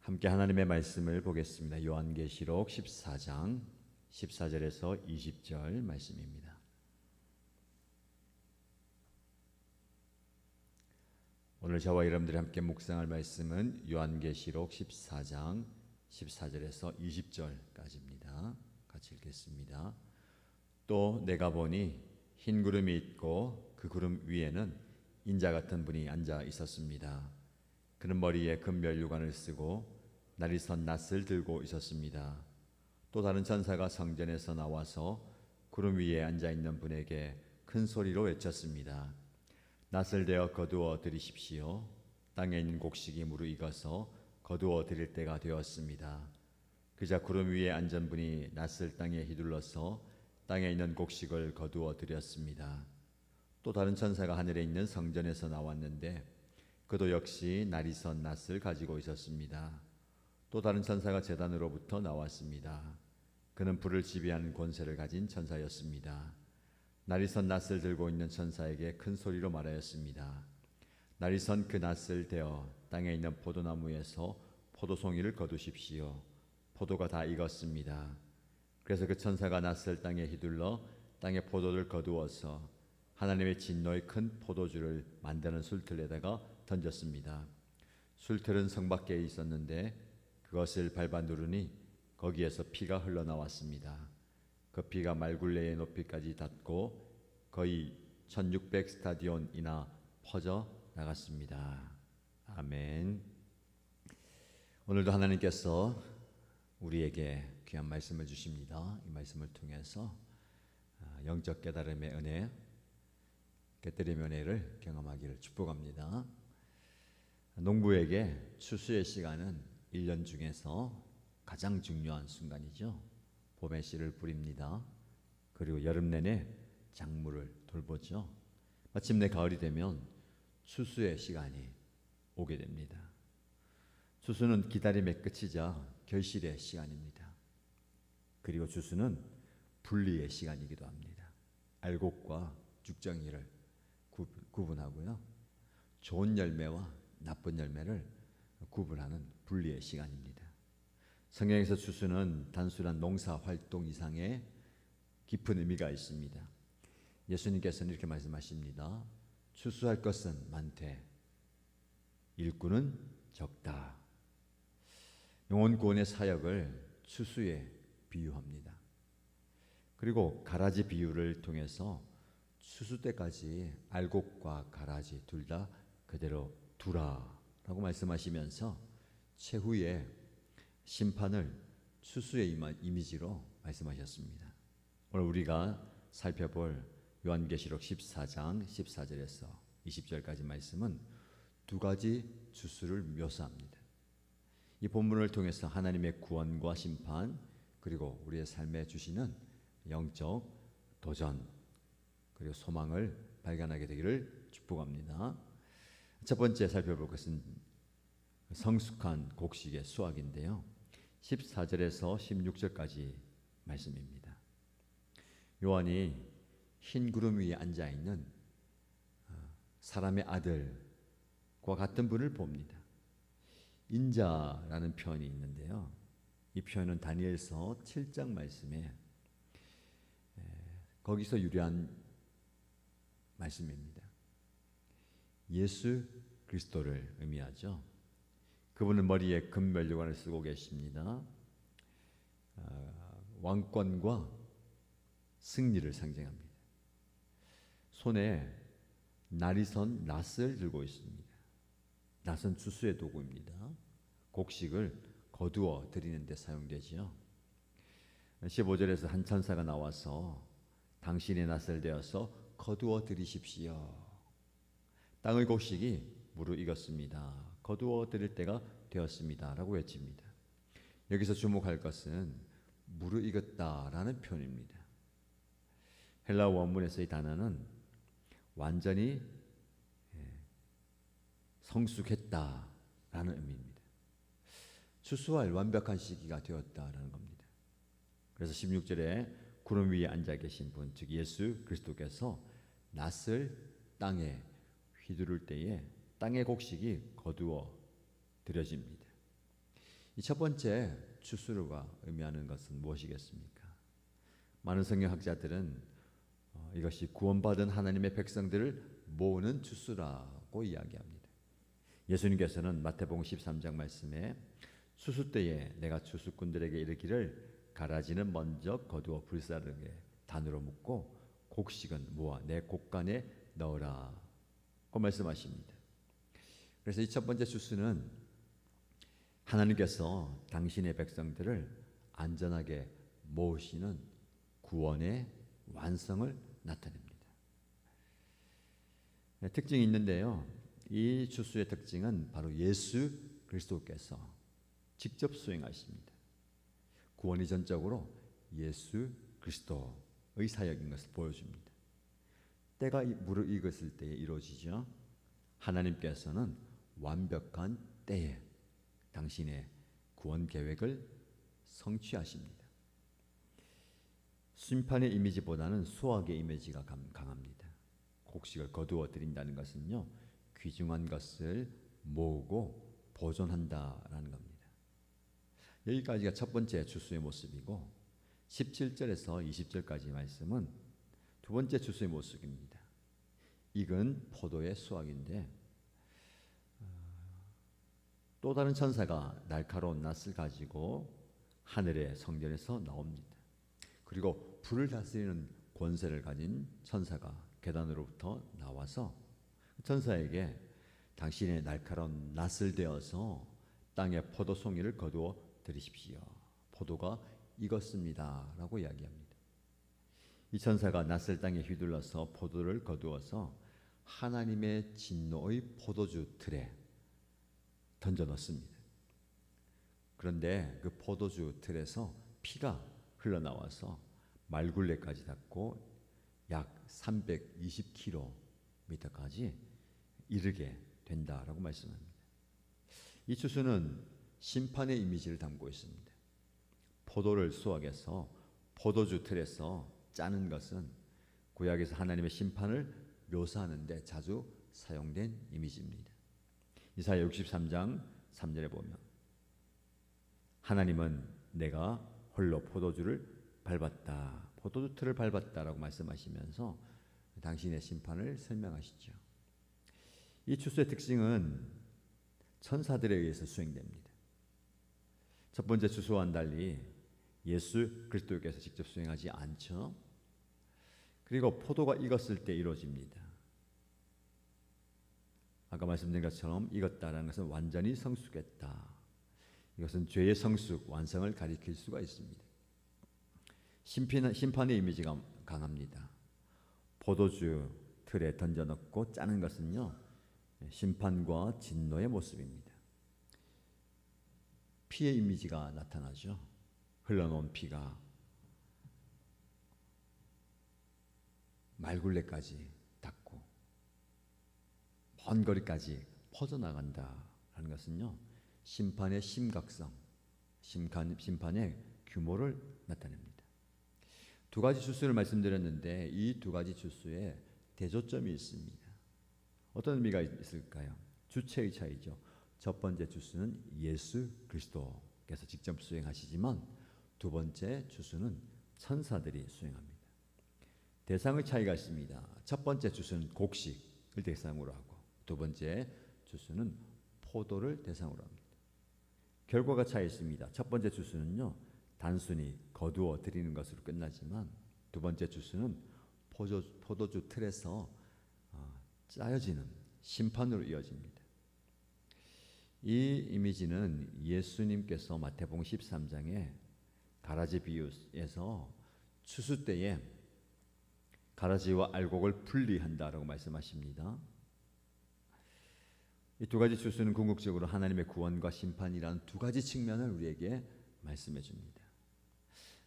함께 하나님의 말씀을 보겠습니다. 요한계시록 14장 14절에서 20절 말씀입니다. 오늘 저와 여러분들이 함께 묵상할 말씀은 요한계시록 14장 14절에서 20절까지입니다. 같이 읽겠습니다. 또 내가 보니 흰 구름이 있고 그 구름 위에는 인자 같은 분이 앉아 있었습니다. 그는 머리에 금면류관을 쓰고 날이 선 낫을 들고 있었습니다. 또 다른 천사가 성전에서 나와서 구름 위에 앉아 있는 분에게 큰 소리로 외쳤습니다. 낫을 대어 거두어 들이십시오. 땅에 있는 곡식이 무르익어서 거두어 들일 때가 되었습니다. 그자 구름 위에 앉은 분이 낫을 땅에 휘둘러서 땅에 있는 곡식을 거두어 들였습니다. 또 다른 천사가 하늘에 있는 성전에서 나왔는데 그도 역시 날이 선 낫을 가지고 있었습니다. 또 다른 천사가 제단으로부터 나왔습니다. 그는 불을 지배하는 권세를 가진 천사였습니다. 날이 선 낫을 들고 있는 천사에게 큰 소리로 말하였습니다. 날이 선 그 낫을 대어 땅에 있는 포도나무에서 포도송이를 거두십시오. 포도가 다 익었습니다. 그래서 그 천사가 낫을 땅에 휘둘러 땅에 포도를 거두어서 하나님의 진노의 큰 포도주를 만드는 술틀에다가 던졌습니다. 술틀은 성 밖에 있었는데 그것을 밟아 누르니 거기에서 피가 흘러나왔습니다. 그 피가 말굴레의 높이까지 닿고 거의 1600 스타디온이나 퍼져 나갔습니다. 아멘. 오늘도 하나님께서 우리에게 귀한 말씀을 주십니다. 이 말씀을 통해서 영적 깨달음의 은혜, 깨달음의 은혜를 경험하기를 축복합니다. 농부에게 추수의 시간은 1년 중에서 가장 중요한 순간이죠. 봄에 씨를 뿌립니다. 그리고 여름 내내 작물을 돌보죠. 마침내 가을이 되면 추수의 시간이 오게 됩니다. 추수는 기다림의 끝이자 결실의 시간입니다. 그리고 추수는 분리의 시간이기도 합니다. 알곡과 죽정이를 구분하고요. 좋은 열매와 나쁜 열매를 구분하는 분리의 시간입니다. 성경에서 추수는 단순한 농사 활동 이상의 깊은 의미가 있습니다. 예수님께서는 이렇게 말씀하십니다. 추수할 것은 많되 일꾼은 적다. 영혼 구원의 사역을 추수에 비유합니다. 그리고 가라지 비유를 통해서 추수 때까지 알곡과 가라지 둘 다 그대로 두라라고 말씀하시면서 최후의 심판을 추수의 이미지로 말씀하셨습니다. 오늘 우리가 살펴볼 요한계시록 14장 14절에서 20절까지 말씀은 두 가지 추수를 묘사합니다. 이 본문을 통해서 하나님의 구원과 심판 그리고 우리의 삶에 주시는 영적 도전 그리고 소망을 발견하게 되기를 축복합니다. 첫 번째 살펴볼 것은 성숙한 곡식의 수확인데요. 14절에서 16절까지 말씀입니다. 요한이 흰 구름 위에 앉아있는 사람의 아들과 같은 분을 봅니다. 인자라는 표현이 있는데요. 이 표현은 다니엘서 7장 말씀에 거기서 유래한 말씀입니다. 예수 그리스도를 의미하죠. 그분은 머리에 금면류관을 쓰고 계십니다. 왕권과 승리를 상징합니다. 손에 날이 선 낫을 들고 있습니다. 낫은 추수의 도구입니다. 곡식을 거두어 드리는 데 사용되지요. 15절에서 한 천사가 나와서 당신의 낫을 대어서 거두어 드리십시오. 땅의 곡식이 무르익었습니다. 거두어 드릴 때가 되었습니다. 라고 외칩니다. 여기서 주목할 것은 무르익었다라는 표현입니다. 헬라 원문에서 이 단어는 완전히 성숙했다라는 의미입니다. 추수할 완벽한 시기가 되었다라는 겁니다. 그래서 16절에 구름 위에 앉아 계신 분, 즉 예수 그리스도께서 낫을 땅에 휘두를 때에 땅의 곡식이 거두어 들여집니다. 이 첫 번째 추수가 의미하는 것은 무엇이겠습니까? 많은 성경학자들은 이것이 구원받은 하나님의 백성들을 모으는 추수라고 이야기합니다. 예수님께서는 마태복음 13장 말씀에 추수 때에 내가 추수꾼들에게 이르기를 가라지는 먼저 거두어 불사르게 단으로 묶고 곡식은 모아 내 곡간에 넣으라 고 말씀하십니다. 그래서 이 첫 번째 추수는 하나님께서 당신의 백성들을 안전하게 모으시는 구원의 완성을 나타냅니다. 특징이 있는데요. 이 추수의 특징은 바로 예수 그리스도께서 직접 수행하십니다. 구원이 전적으로 예수 그리스도의 사역인 것을 보여줍니다. 때가 무르익었을 때에 이루어지죠. 하나님께서는 완벽한 때에 당신의 구원 계획을 성취하십니다. 심판의 이미지보다는 수확의 이미지가 강합니다. 곡식을 거두어 드린다는 것은요, 귀중한 것을 모으고 보존한다라는 겁니다. 여기까지가 첫 번째 추수의 모습이고 17절에서 20절까지 말씀은 두 번째 추수의 모습입니다. 익은 포도의 수확인데 또 다른 천사가 날카로운 낫을 가지고 하늘의 성전에서 나옵니다. 그리고 불을 다스리는 권세를 가진 천사가 계단으로부터 나와서 천사에게 당신의 날카로운 낫을 대어서 땅에 포도송이를 거두어 드리십시오. 포도가 익었습니다. 라고 이야기합니다. 이 천사가 낫을 땅에 휘둘러서 포도를 거두어서 하나님의 진노의 포도주 틀에 던져 넣습니다. 그런데 그 포도주 틀에서 피가 흘러나와서 말굴레까지 닿고 약 320km까지 이르게 된다라고 말씀합니다. 이 추수는 심판의 이미지를 담고 있습니다. 포도를 수확해서 포도주 틀에서 짜는 것은 구약에서 하나님의 심판을 묘사하는 데 자주 사용된 이미지입니다. 이사야 63장 3절에 보면 하나님은 내가 홀로 포도주를 밟았다, 포도주 틀을 밟았다라고 말씀하시면서 당신의 심판을 설명하시죠. 이 추수의 특징은 천사들에 의해서 수행됩니다. 첫 번째 추수와는 달리 예수 그리스도께서 직접 수행하지 않죠. 그리고 포도가 익었을 때 이루어집니다. 아까 말씀드린 것처럼 익었다라는 것은 완전히 성숙했다. 이것은 죄의 성숙, 완성을 가리킬 수가 있습니다. 심판의 이미지가 강합니다. 포도주 틀에 던져넣고 짜는 것은요, 심판과 진노의 모습입니다. 피의 이미지가 나타나죠. 흘러놓은 피가 말굴레까지 닿고 먼 거리까지 퍼져나간다라는 것은요, 심판의 심각성, 심판의 규모를 나타냅니다. 두 가지 추수를 말씀드렸는데 이 두 가지 추수에 대조점이 있습니다. 어떤 의미가 있을까요? 주체의 차이죠. 첫 번째 추수는 예수 그리스도께서 직접 수행하시지만 두 번째 추수는 천사들이 수행합니다. 대상의 차이가 있습니다. 첫 번째 추수는 곡식을 대상으로 하고 두 번째 추수는 포도를 대상으로 합니다. 결과가 차이 있습니다. 첫 번째 추수는요, 단순히 거두어 드리는 것으로 끝나지만 두 번째 추수는 포도주 틀에서 짜여지는 심판으로 이어집니다. 이 이미지는 예수님께서 마태복음 13장에 가라지 비유에서 추수 때에 가라지와 알곡을 분리한다라고 말씀하십니다. 이 두 가지 추수는 궁극적으로 하나님의 구원과 심판이라는 두 가지 측면을 우리에게 말씀해 줍니다.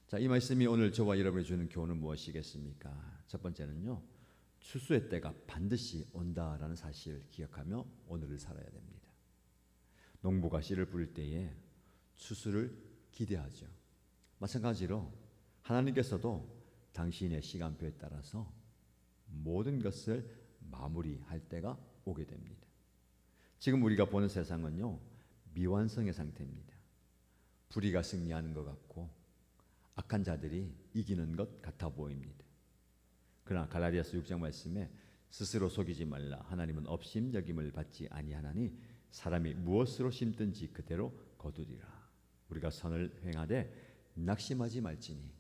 자, 이 말씀이 오늘 저와 여러분이 주는 교훈은 무엇이겠습니까? 첫 번째는요, 추수의 때가 반드시 온다라는 사실을 기억하며 오늘을 살아야 됩니다. 농부가 씨를 뿌릴 때에 추수를 기대하죠. 마찬가지로 하나님께서도 당신의 시간표에 따라서 모든 것을 마무리할 때가 오게 됩니다. 지금 우리가 보는 세상은요, 미완성의 상태입니다. 불의가 승리하는 것 같고 악한 자들이 이기는 것 같아 보입니다. 그러나 갈라디아서 6장 말씀에 스스로 속이지 말라. 하나님은 업심 여김을 받지 아니하나니 사람이 무엇으로 심든지 그대로 거두리라. 우리가 선을 행하되 낙심하지 말지니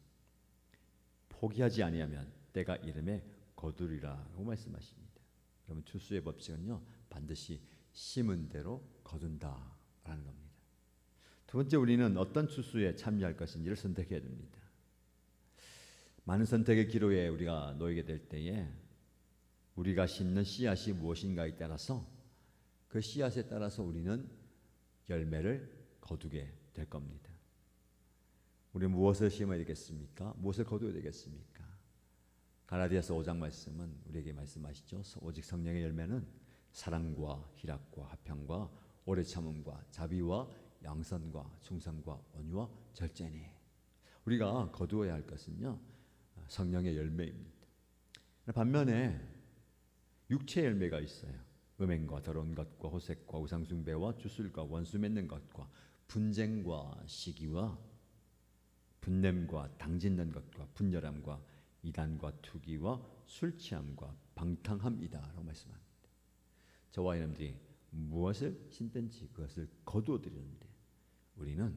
포기하지 아니하면 때가 이름에 거두리라고 말씀하십니다. 그러면 추수의 법칙은요, 반드시 심은 대로 거둔다라는 겁니다. 두 번째, 우리는 어떤 추수에 참여할 것인지를 선택해야 됩니다. 많은 선택의 기로에 우리가 놓이게 될 때에 우리가 심는 씨앗이 무엇인가에 따라서 그 씨앗에 따라서 우리는 열매를 거두게 될 겁니다. 우리는 무엇을 심어야 되겠습니까? 무엇을 거두어야 되겠습니까? 갈라디아서 5장 말씀은 우리에게 말씀하시죠. 오직 성령의 열매는 사랑과 희락과 화평과 오래 참음과 자비와 양선과 충성과 온유와 절제니. 우리가 거두어야 할 것은요, 성령의 열매입니다. 반면에 육체의 열매가 있어요. 음행과 더러운 것과 호색과 우상숭배와 주술과 원수 맺는 것과 분쟁과 시기와 분냄과 당짓는 것과 분열함과 이단과 투기와 술취함과 방탕함이다 라고 말씀합니다. 저와 여러분들이 무엇을 심든지 그것을 거두어 드리는데 우리는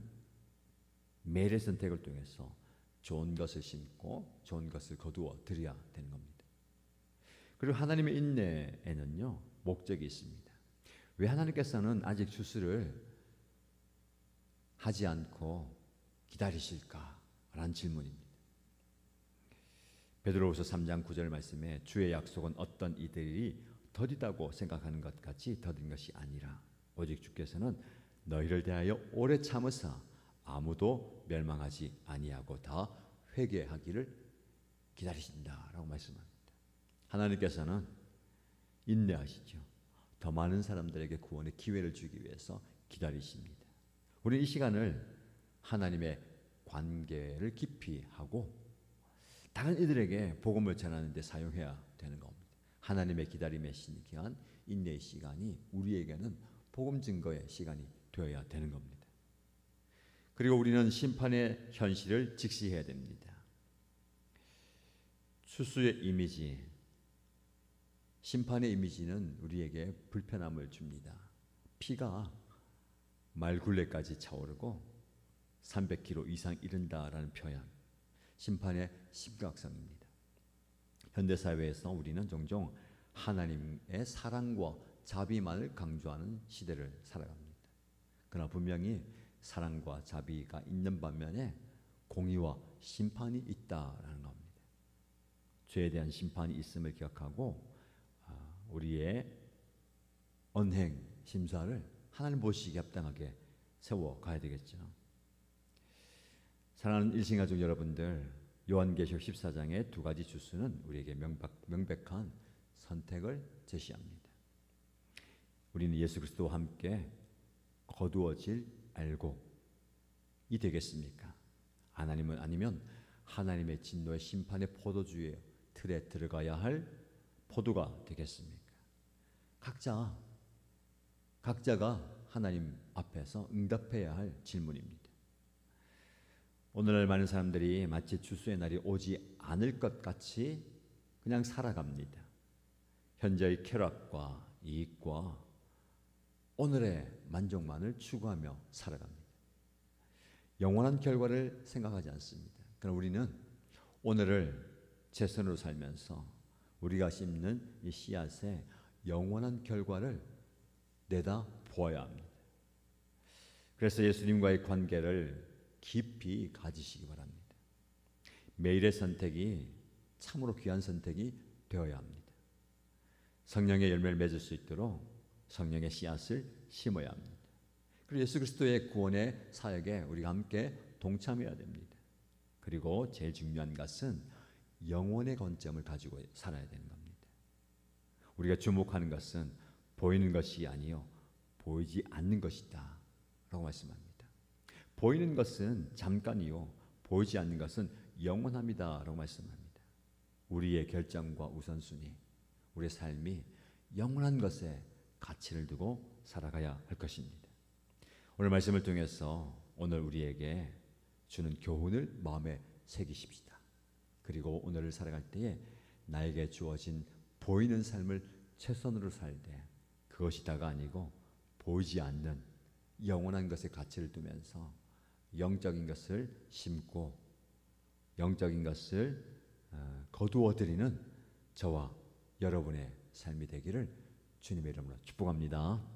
매일의 선택을 통해서 좋은 것을 심고 좋은 것을 거두어 드려야 되는 겁니다. 그리고 하나님의 인내에는요, 목적이 있습니다. 왜 하나님께서는 아직 추수를 하지 않고 기다리실까라는 질문입니다. 베드로후서 3장 9절 말씀에 주의 약속은 어떤 이들이 더디다고 생각하는 것 같이 더딘 것이 아니라 오직 주께서는 너희를 대하여 오래 참으사 아무도 멸망하지 아니하고 다 회개하기를 기다리신다라고 말씀합니다. 하나님께서는 인내하시죠. 더 많은 사람들에게 구원의 기회를 주기 위해서 기다리십니다. 우리 이 시간을 하나님의 관계를 깊이 하고 다른 이들에게 복음을 전하는 데 사용해야 되는 겁니다. 하나님의 기다림의 기간, 인내의 시간이 우리에게는 복음 증거의 시간이 되어야 되는 겁니다. 그리고 우리는 심판의 현실을 직시해야 됩니다. 추수의 이미지, 심판의 이미지는 우리에게 불편함을 줍니다. 피가 말굴레까지 차오르고 300km 이상 이른다라는 표현, 심판의 심각성입니다. 현대사회에서 우리는 종종 하나님의 사랑과 자비만을 강조하는 시대를 살아갑니다. 그러나 분명히 사랑과 자비가 있는 반면에 공의와 심판이 있다라는 겁니다. 죄에 대한 심판이 있음을 기억하고 우리의 언행, 심사를 하나님 보시기에 합당하게 세워가야 되겠죠. 사랑하는 일신가족 여러분들, 요한계시록 14장의 두 가지 주수는 우리에게 명백한 선택을 제시합니다. 우리는 예수 그리스도와 함께 거두어질 알곡이 되겠습니까? 하나님은 아니면 하나님의 진노의 심판의 포도주의 틀에 들어가야 할 포도가 되겠습니까? 각자가 하나님 앞에서 응답해야 할 질문입니다. 오늘날 많은 사람들이 마치 추수의 날이 오지 않을 것 같이 그냥 살아갑니다. 현재의 쾌락과 이익과 오늘의 만족만을 추구하며 살아갑니다. 영원한 결과를 생각하지 않습니다. 그러나 우리는 오늘을 최선으로 살면서 우리가 심는 이 씨앗의 영원한 결과를 내다 보아야 합니다. 그래서 예수님과의 관계를 깊이 가지시기 바랍니다. 매일의 선택이 참으로 귀한 선택이 되어야 합니다. 성령의 열매를 맺을 수 있도록 성령의 씨앗을 심어야 합니다. 그리고 예수 그리스도의 구원의 사역에 우리가 함께 동참해야 됩니다. 그리고 제일 중요한 것은 영혼의 관점을 가지고 살아야 되는 겁니다. 우리가 주목하는 것은 보이는 것이 아니요 보이지 않는 것이다 라고 말씀합니다. 보이는 것은 잠깐이요 보이지 않는 것은 영원합니다 라고 말씀합니다. 우리의 결정과 우선순위, 우리의 삶이 영원한 것에 가치를 두고 살아가야 할 것입니다. 오늘 말씀을 통해서 오늘 우리에게 주는 교훈을 마음에 새기십시다. 그리고 오늘을 살아갈 때에 나에게 주어진 보이는 삶을 최선으로 살되 그것이 다가 아니고 보이지 않는 영원한 것에 가치를 두면서 영적인 것을 심고 영적인 것을 거두어드리는 저와 여러분의 삶이 되기를 주님의 이름으로 축복합니다.